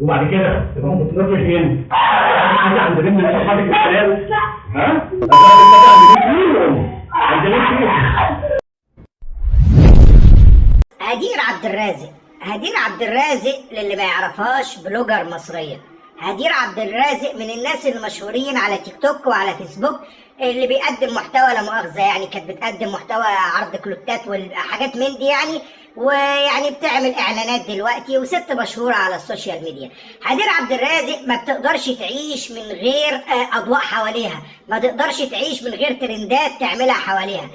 وبعد كده تبقى ممكن تروح فين؟ حاجه عند بنت من صحابك الشباب. ها؟ عند مين فيهم؟ هدير عبد الرازق. هدير عبد الرازق للي ما يعرفهاش بلوجر مصرية. هدير عبد الرازق من الناس المشهورين على تيك توك وعلى فيسبوك اللي بيقدم محتوى، لا مؤاخذة يعني، كانت بتقدم محتوى عرض كلوتات وحاجات من دي يعني، ويعني بتعمل اعلانات دلوقتي، وست مشهورة على السوشيال ميديا. هدير عبد الرازق ما بتقدرش تعيش من غير اضواء حواليها، ما تقدرش تعيش من غير ترندات تعملها حواليها.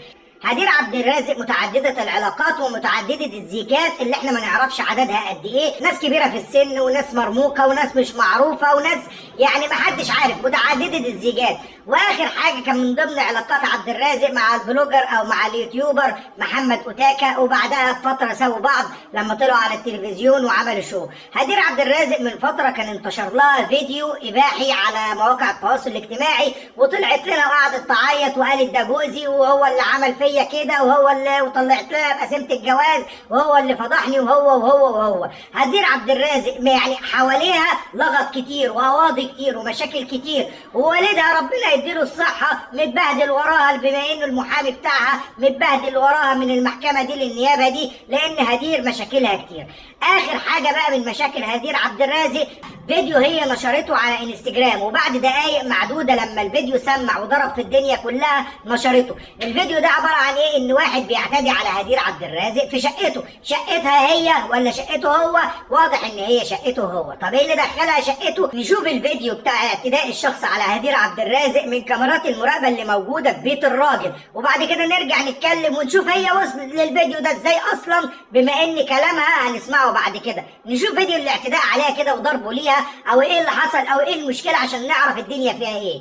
هدير عبد الرازق متعددة العلاقات ومتعددة الزيجات اللي احنا ما نعرفش عددها قد ايه، ناس كبيرة في السن وناس مرموقة وناس مش معروفة وناس يعني ما حدش عارف، متعددة الزيجات. واخر حاجة كان من ضمن علاقات عبد الرازق مع البلوجر او مع اليوتيوبر محمد اوتاكا، وبعدها بفترة سابوا بعض لما طلعوا على التلفزيون وعملوا شو. هدير عبد الرازق من فترة كان انتشر لها فيديو اباحي على مواقع التواصل الاجتماعي، وطلعت لنا وقعدت تعيط وقالت ده جوزي وهو اللي عمل فيا كده وهو اللي، وطلعت لها بقسيمة الجواز وهو اللي فضحني وهو. هدير عبد الرازق يعني حواليها لغط كتير وقواضي كتير ومشاكل كتير، ووالدها ربنا يديله الصحة متبهدل وراها بما انه المحامي بتاعها متبهدل وراها من المحكمة دي للنيابة دي، لان هدير مشاكلها كتير. اخر حاجة بقى من مشاكل هدير عبد الرازق فيديو هي نشرته على انستجرام، وبعد دقايق معدودة لما الفيديو سمع وضرب في الدنيا كلها نشرته. الفيديو ده عبارة عن ايه؟ ان واحد بيعتدي على هدير عبد الرازق في شقته. شقتها هي ولا شقته هو؟ واضح ان هي شقته هو. طب ايه اللي دخلها شقته؟ نشوف الفيديو بتاع اعتداء الشخص على هدير عبد الرازق من كاميرات المراقبة اللي موجودة في بيت الراجل، وبعد كده نرجع نتكلم ونشوف هي وصلت للفيديو ده ازاي اصلا، بما ان كلامها هنسمعه بعد كده. نشوف فيديو الاعتداء عليها كده وضربه ليها، او ايه اللي حصل او ايه المشكلة عشان نعرف الدنيا فيها ايه.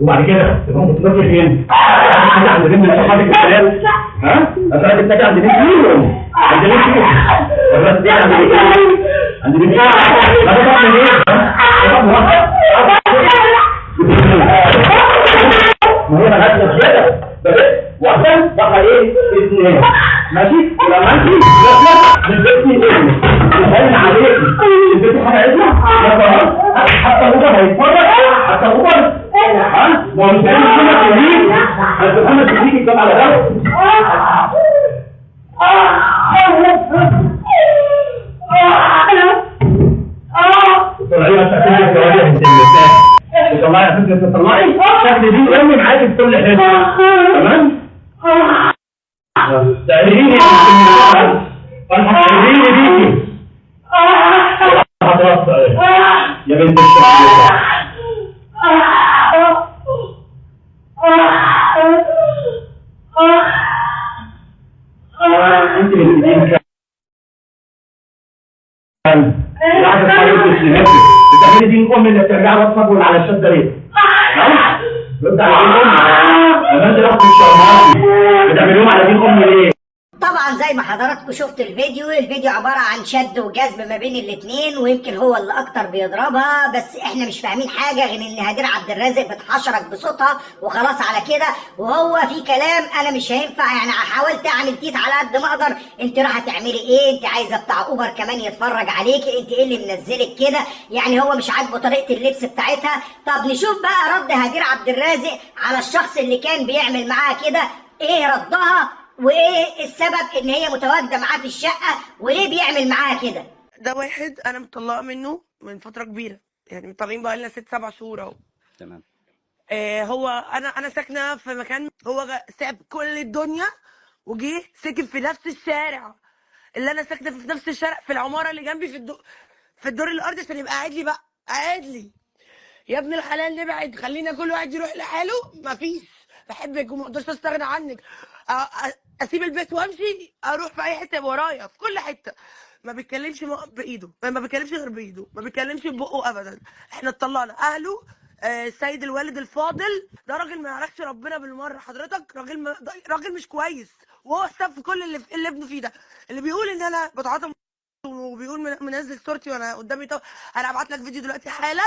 وبعد كده تبقى ممكن تروح فين؟ حاجه عند بنت من صحابك الشباب. ها؟ هتروح تتكل عند مين فيهم؟ عند مين فيهم؟ الراس دي عند مين فيهم؟ عند مين فيهم؟ ما تطلع من ايه؟ ما هي مالهاش مشكله بس وعشان بقى ايه؟ اثنين ماشي؟ ولما انت بتبني ايه؟ بتهون عليك بتبني حاجه اسمها حتى هو هيتفرج، حتى هو ها؟ ما هو مش هيعمل كده كويس، بس محمد بيجي يكتب على ده. طلعي ما تاكلي الجوارح انت اللي طلعي يا فندم، تطلعي تاخدي دي امي معاكي في كل حته. تمام؟ تعرفيني بيكي يا بنت الشباب. انت اللي العدد حضرتك لنفسك بتعملي دين ام اللي بترجعي واتساب على الشده ليه؟ رد على دين ام. لما انت الاخت الشرماطي بتعمليهم على دين ام ليه؟ طبعا زي ما حضراتكم شفت الفيديو عبارة عن شد وجذب ما بين الاتنين، ويمكن هو اللي اكتر بيضربها، بس احنا مش فاهمين حاجة غير ان هدير عبد الرازق بتحشرك بصوتها وخلاص على كده. وهو في كلام انا مش هينفع يعني، حاولت اعمل تيت على قد ما اقدر. انت رايحة تعملي ايه؟ انت عايزة بتاع اوبر كمان يتفرج عليكي؟ انت ايه اللي منزلك كده؟ يعني هو مش عاجبه طريقة اللبس بتاعتها. طب نشوف بقى رد هدير عبد الرازق على الشخص اللي كان بيعمل معاها كده، ايه ردها وايه السبب ان هي متواجده معاه في الشقه وليه بيعمل معاها كده. ده واحد انا مطلقه منه من فتره كبيره، يعني طالعين بقى لنا 6-7 شهور اهو. تمام. هو انا ساكنه في مكان، هو ساب كل الدنيا وجي ساكن في نفس الشارع اللي انا ساكنه في نفس الشارع، في العماره اللي جنبي في الدور الارضي، عشان يبقى قاعد لي بقى قاعد لي. يا ابن الحلال نبعد، خلينا كل واحد يروح لحاله. مفيش، بحبك وما اقدرش استغنى عنك. اسيب البيت وامشي، اروح في اي حته ورايا في كل حته. ما بيتكلمش بايده، ما بيتكلمش غير بايده، ما بيتكلمش ببقه ابدا. احنا اتطلقنا. اهله السيد الوالد الفاضل ده راجل ما يعرفش ربنا بالمره. حضرتك راجل مش كويس، وهو سبب في كل اللي ابنه فيه ده. اللي بيقول ان انا بتعاطى وبيقول منزل صورتي وانا قدامي. طب انا هبعت لك فيديو دلوقتي حالا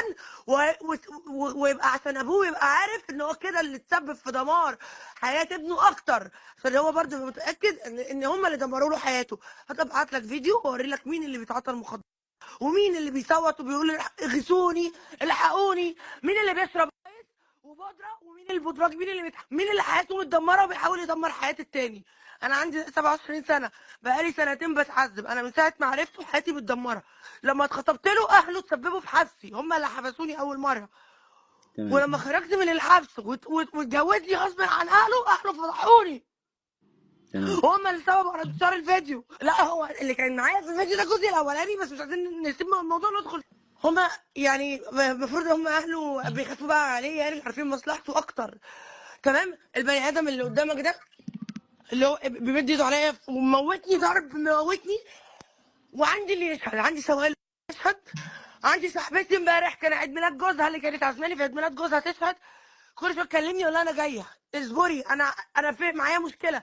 ويبقى عشان ابوه يبقى عارف ان هو كده اللي اتسبب في دمار حياه ابنه اكتر، عشان هو برضه متاكد ان هم اللي دمروا له حياته. هبعت لك فيديو واوري لك مين اللي بيتعاطى المخدرات. ومين اللي بيصوت وبيقول اغثوني الحقوني، مين اللي بيشرب وبودره، ومين البودراج، مين اللي حياته متدمره وبيحاول يدمر حياه التاني. انا عندي 27 سنه، بقالي سنتين بتعذب، انا من ساعه ما عرفته حياتي متدمره. لما اتخطبت له اهله تسببوا في حبسي، هم اللي حبسوني اول مره. تمام. ولما خرجت من الحبس واتجوزني غصب عن اهله فضحوني، تمام. هم اللي سببوا على انتشار الفيديو. لا، هو اللي كان معايا في الفيديو ده الجزء الاولاني بس، مش عايزين نسيب الموضوع ندخل. هما يعني المفروض هم اهله بيخافوا بقى عليه، يعني عارفين مصلحته اكتر. تمام. البني ادم اللي قدامك ده اللي هو بيمد ايده عليا وموتني ضرب، موتني. وعندي اللي يشهد، عندي سواق يشهد، عندي صاحبتي امبارح كان عيد ميلاد جوزها اللي كانت عازماني في عيد ميلاد جوزها تشهد. كل شويه تكلمني ولا انا جايه اصبري، انا في معايا مشكله.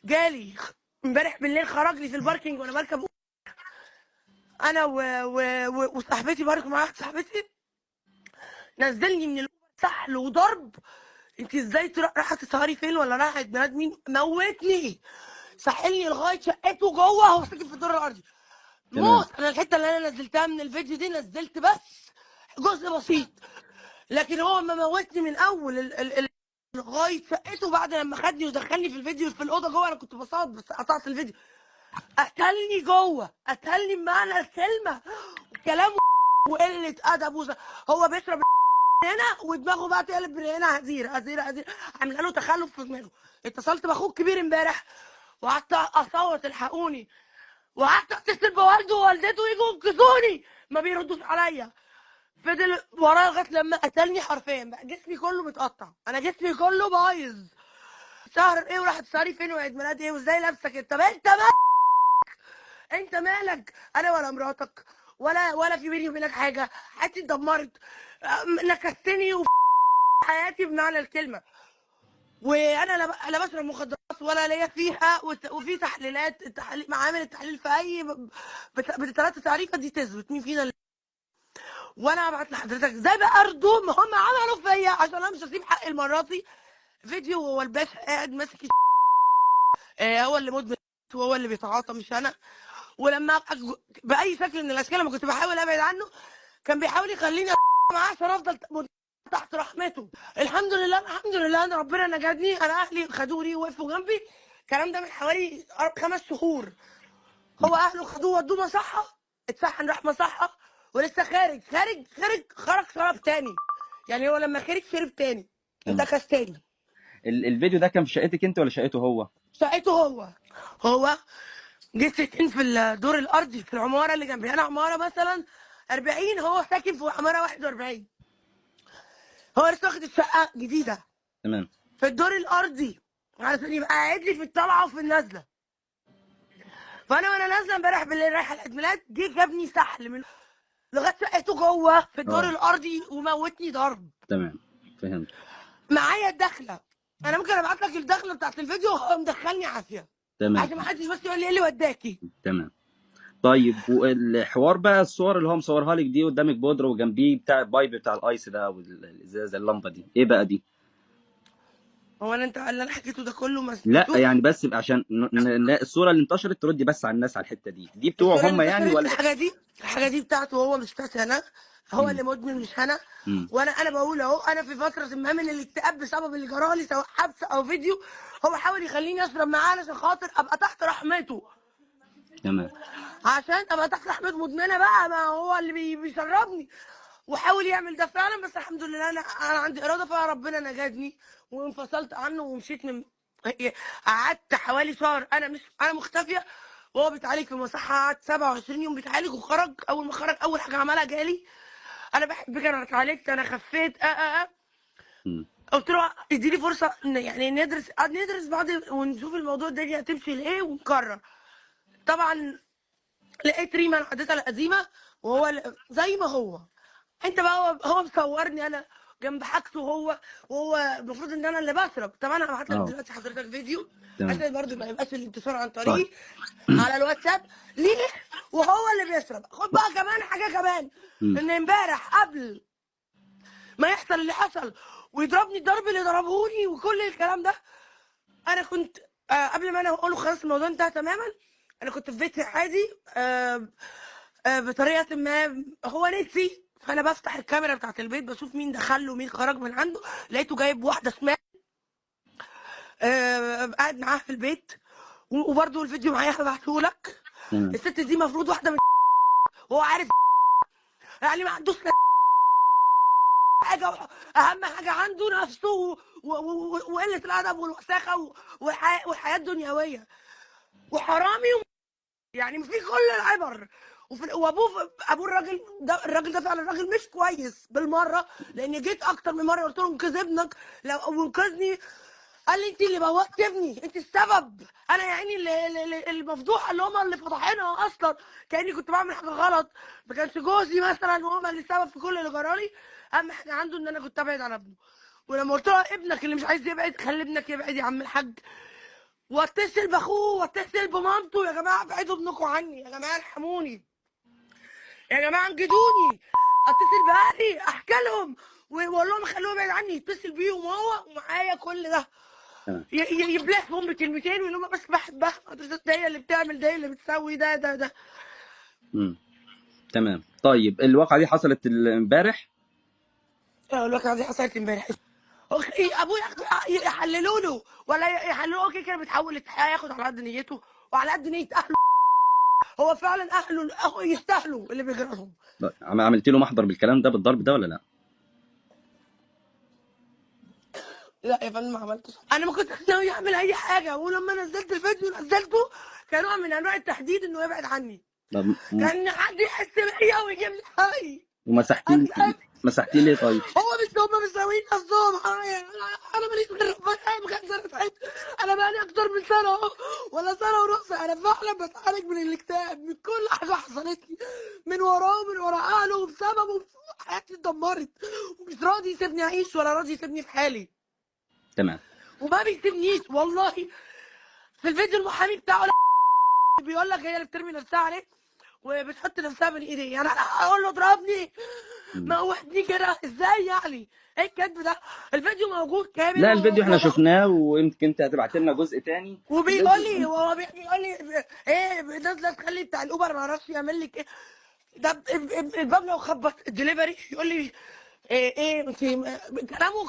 جالي امبارح بالليل، خرج لي في الباركينج وانا بركب انا وصاحبتي، بركب معايا واحده صاحبتي، نزلني من الاوبر سحل وضرب. انت ازاي رايحه تسهري فين ولا رايحه عيد ميلاد مين؟ موتني، سحلني لغايه شقته جوه، هو ساكن في الدور الارضي. تمام. موت. انا الحته اللي انا نزلتها من الفيديو دي نزلت بس جزء بسيط، لكن هو ما موتني من اول لغايه شقته. بعد لما خدني ودخلني في الفيديو في الاوضه جوه، انا كنت بصوت بس قطعت الفيديو، قتلني جوه، قتلني بمعنى الكلمه. كلامه وقله ادب هو بيشرب هنا ودماغه بقى تقلب من هنا، هزير هزير هزير، عامله له تخلف في دماغه. اتصلت باخوه الكبير امبارح وقعدت اصوت الحقوني، وقعدت اتصل بوالده ووالدته يجوا ينقذوني، ما بيردوش عليا. فضل ورايا لغايه لما قتلني حرفيا. بقى جسمي كله متقطع، انا جسمي كله بايظ. شهر ايه وراح تسهري فين وعيد ميلاد ايه وازاي لابسه كده؟ طب انت مالك؟ انا ولا مراتك ولا في بيني وبينك حاجه، حياتي اتدمرت، نكستني وفي حياتي بمعنى الكلمه. وانا لا بشرب مخدرات ولا ليا فيها، وفي تحليلات معامل التحليل في اي بثلاثه تعريفه دي تثبت مين فينا وانا هبعت لحضرتك ازاي بقى اردوم هم عملوا فيا، عشان انا مش هسيب حق لمراتي. فيديو وهو الباشا قاعد ماسك هو اللي مدمن وهو اللي بيتعاطى مش انا. ولما باي شكل من الاشكال لما كنت بحاول ابعد عنه كان بيحاول يخليني معاه عشان افضل تحت رحمته. الحمد لله الحمد لله ان ربنا نجدني، انا اهلي خدوني ووقفوا جنبي. الكلام ده من حوالي 5 شهور. هو اهله خدوه ودوه مصحه، اتسحن راح مصحه، ولسه خرج شرب تاني. يعني هو لما خرج شرب تاني، تمام. ده كاس تاني. الفيديو ده كان في شقتك انت ولا شقته هو؟ شقته هو جه ساكن في الدور الارضي في العماره اللي جنبي. انا عماره مثلا 40، هو ساكن في عماره 41. هو لسه واخد الشقه جديده تمام. في الدور الارضي علشان يبقى قاعد لي في الطلعه وفي النازله. وانا نازله امبارح بالليل رايحه العيد ميلاد، جه جابني سحل من لغايه شقته جوه في الدور الارضي وموتني ضرب. تمام، فهمت. معايا الدخله، انا ممكن ابعت لك الدخله بتاعت الفيديو، هو مدخلني عافيه تمام. عشان ما حدش بس يقول لي ايه اللي وداكي. تمام. طيب، والحوار بقى الصور اللي هو مصورها لك دي قدامك بودره وجنبيه بتاع البايب بتاع الايس ده والازازه اللمبه دي، ايه بقى دي؟ هو اللي انا حكيته ده كله ما لا سمعتوش؟ يعني بس يبقى عشان الصوره اللي انتشرت تردي بس على الناس على الحته دي بتوعه هم يعني ولا؟ الحاجه دي بتاعته هو، مش بتاعتي انا. هو اللي مدمن مش انا. وانا بقول اهو، انا في فتره ما من الاكتئاب بسبب اللي جرالي سواء حبس او فيديو. هو حاول يخليني اشرب معاه عشان خاطر ابقى تحت رحمته. تمام. عشان ابقى تحت رحمته مدمنه بقى، ما هو اللي بيشربني. وحاول يعمل ده فعلا، بس الحمد لله انا عندي اراده، فربنا نجدني وانفصلت عنه ومشيت من. قعدت حوالي شهر انا مختفيه، وهو بيتعالج في مصحه. قعدت 27 يوم بيتعالج، وخرج. اول ما خرج اول حاجه عملها جالي، انا بحبك، انا اتعالجت، انا خفيت. قلت له اديني فرصه يعني ندرس بعض ونشوف الموضوع ده هتمشي لايه ونكرر. طبعا لقيت ريما عادتها القديمه، وهو زي ما هو. انت بقى هو مصورني انا جنب حاجته وهو المفروض ان انا اللي بشرب. طب انا هبعت لك دلوقتي حضرتك فيديو عشان برضه ما يبقاش الانتشار عن طريقي على الواتساب ليه، وهو اللي بيشرب. خد بقى كمان حاجه كمان، ان امبارح قبل ما يحصل اللي حصل ويضربني الضرب اللي ضربهوني وكل الكلام ده، انا كنت قبل ما انا اقول له خلاص الموضوع انتهى تماما، انا كنت في بيتي عادي. بطريقه ما هو نسي، فانا بفتح الكاميرا بتاعت البيت بشوف مين دخل له ومين خرج من عنده، لقيته جايب واحده شمال قاعد معاها في البيت، وبرده الفيديو معايا هبعتهولك. تمام. الست دي المفروض واحده من وهو عارف يعني ما عندوش حاجه، اهم حاجه عنده نفسه وقله الادب والوساخه والحياه الدنيويه، وحرامي يعني في كل العبر. وابوه الراجل ده فعلا راجل مش كويس بالمره، لان جيت اكتر من مره قلت له انقذ ابنك لو انقذني، قال لي انت اللي بوظت ابني، انت السبب، انا يا عيني المفضوحه اللي هم اللي فضحينها اصلا، كاني كنت بعمل حاجه غلط، ما كانش جوزي مثلا وهم اللي السبب في كل اللي جرالي، اهم حاجه عنده ان انا كنت ابعد عن ابنه. ولما قلت له ابنك اللي مش عايز يبعد، خلي ابنك يبعد يا عم الحاج، واتصل باخوه واتصل بمامته، يا جماعه ابعدوا ابنكم عني، يا جماعه ارحموني، يا جماعه انجدوني، اتصل باهلي احكي لهم واقول لهم خلوه يبعد عني، يتصل بيهم هو ومعايا كل ده، تمام. يبلعهم بكلمتين ويقول لهم بس بحبها، ده هي اللي بتعمل، ده هي اللي بتسوي، ده تمام. طيب الواقعة دي حصلت امبارح؟ الواقعة دي حصلت امبارح. ابوه يحللوا له ولا يحللوا كده كده بتحول الحياه، ياخد على قد نيته وعلى قد نيه اهله، هو فعلا اهله يستاهلوا اللي بيجرى لهم. عملت له محضر بالكلام ده بالضرب ده ولا لا؟ لا يا فندم ما عملتش، انا ما كنتش ناوي اعمل اي حاجه، ولما نزلت الفيديو نزلته كنوع من انواع التحديد انه يبعد عني، كان حد يحس بيا ويجيب لي حقي. مسحتيه ليه طيب؟ هم مساويين نفسهم معايا، انا ماليش غير ربنا بجد، انا تعبت، انا بقالي اكتر من سنه اهو ولا سنه ونص، انا فعلا بتعالج من الاكتئاب، من كل حاجه حصلت لي، من وراه ومن ورا اهله، وبسببه حياتي اتدمرت، ومش راضي يسيبني اعيش ولا راضي يسيبني في حالي. تمام. وما بيسيبنيش والله. في الفيديو المحامي بتاعه بيقول لك هي اللي بترمي نفسها عليه وبتحط نفسها بين ايديه، يعني انا اقول له اضربني موتني كده ازاي يعني؟ ايه الكذب ده؟ الفيديو موجود كامل. لا الفيديو احنا شفناه، ويمكن انت هتبعت لنا جزء تاني. وبيقول لي بيقول لي ايه نازله تخلي بتاع الاوبر ما اعرفش يعمل لك ايه، ده الباب لو خبط الدليفري يقول لي ايه انت، كلامه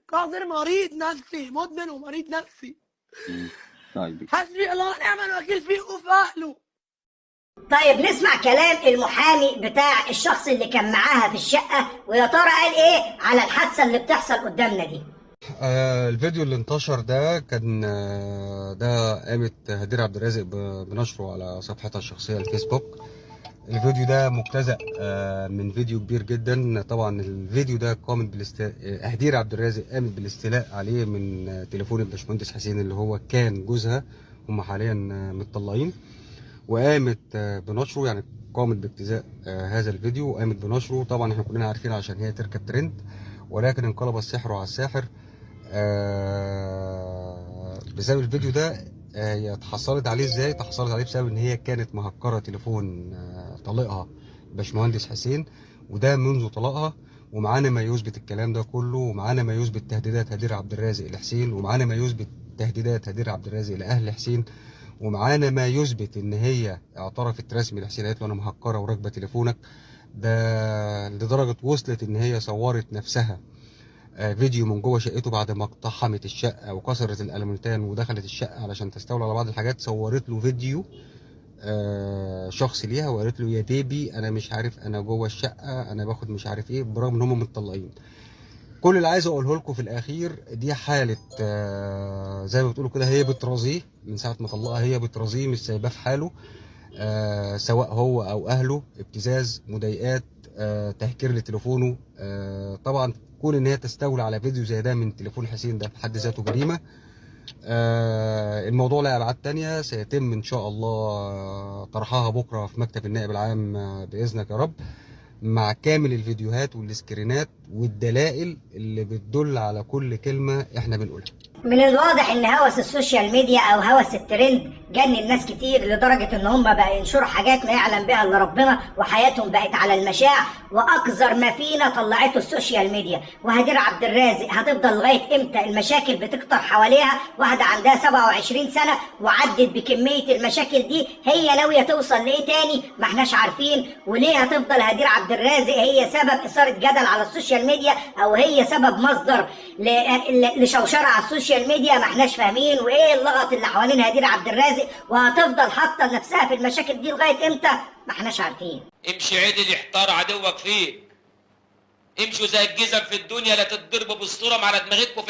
قذر مريض نفسي، مدمن ومريض نفسي. طيب حسبي الله ونعم الوكيل فيه وفي اهله. طيب نسمع كلام المحامي بتاع الشخص اللي كان معاها في الشقة، ويا ترى قال ايه على الحادثة اللي بتحصل قدامنا دي. الفيديو اللي انتشر ده كان ده قامت هدير عبد الرازق بنشره على صفحتها الشخصية الفيسبوك. الفيديو ده مجتزأ من فيديو كبير جدا. طبعا الفيديو ده هدير عبد الرازق قامت بالاستيلاء عليه من تليفون الباشمهندس حسين اللي هو كان جوزها، هم حاليا متطلقين، وقامت بنشره، يعني قامت باجتزاء هذا الفيديو وقامت بنشره. طبعا احنا كلنا عارفين عشان هي تركب ترند، ولكن انقلب السحر على الساحر بسبب الفيديو ده. هي اتحصلت عليه ازاي؟ اتحصلت عليه بسبب ان هي كانت مهكره تليفون طليقها باشمهندس حسين، وده منذ طلاقها، ومعانا ما يثبت الكلام ده كله، ومعانا ما يثبت تهديدات هدير عبد الرازق لحسين، ومعانا ما يثبت تهديدات هدير عبد الرازق لاهل حسين، ومعانا ما يثبت ان هي اعترفت رسمي لحسين، قالت له انا مهكره وراكبه تليفونك. ده لدرجه وصلت ان هي صورت نفسها فيديو من جوه شقته بعد ما اقتحمت الشقه وكسرت الالمنتان ودخلت الشقه علشان تستولى على بعض الحاجات. صورت له فيديو شخص ليها وقالت له يا بيبي انا مش عارف، انا جوه الشقه انا باخد مش عارف ايه، برغم ان هم متطلقين. كل اللي عايز اقوله لكم في الاخير دي حاله زي ما بتقولوا كده، هي بترازيه من ساعه ما طلقها، هي بترازيه مش سايباه في حاله، سواء هو او اهله، ابتزاز، مضايقات، تهكير لتليفونه. طبعا كون ان هي تستولى على فيديو زي ده من تليفون حسين ده في حد ذاته جريمه. الموضوع له ابعاد تانية سيتم ان شاء الله طرحها بكره في مكتب النائب العام باذنك يا رب، مع كامل الفيديوهات والسكرينات والدلائل اللي بتدل على كل كلمه احنا بنقولها. من الواضح ان هوس السوشيال ميديا او هوس الترند جنن ناس كتير لدرجة ان هم بقى ينشروا حاجات ما يعلم بها الا ربنا، وحياتهم بقت على المشاع، واقذر ما فينا طلعته السوشيال ميديا. وهدير عبد الرازق هتفضل لغاية امتى المشاكل بتكتر حواليها؟ واحدة عندها 27 سنة وعدت بكمية المشاكل دي، هي ناوية توصل لايه تاني؟ ما احناش عارفين. وليه هتفضل هدير عبد الرازق هي سبب اثارة جدل على السوشيال ميديا، او هي سبب مصدر لشوشرة على السوشيال ميديا؟ ما احناش فاهمين. وايه اللغط اللي حوالين هدير عبد الرازق؟ وهتفضل حاطه نفسها في المشاكل دي لغايه امتى؟ ما احناش عارفين. امشي عدل يحتار عدوك فيه. امشوا زي الجزم في الدنيا، لا تتضربوا بالصورة على دماغكم في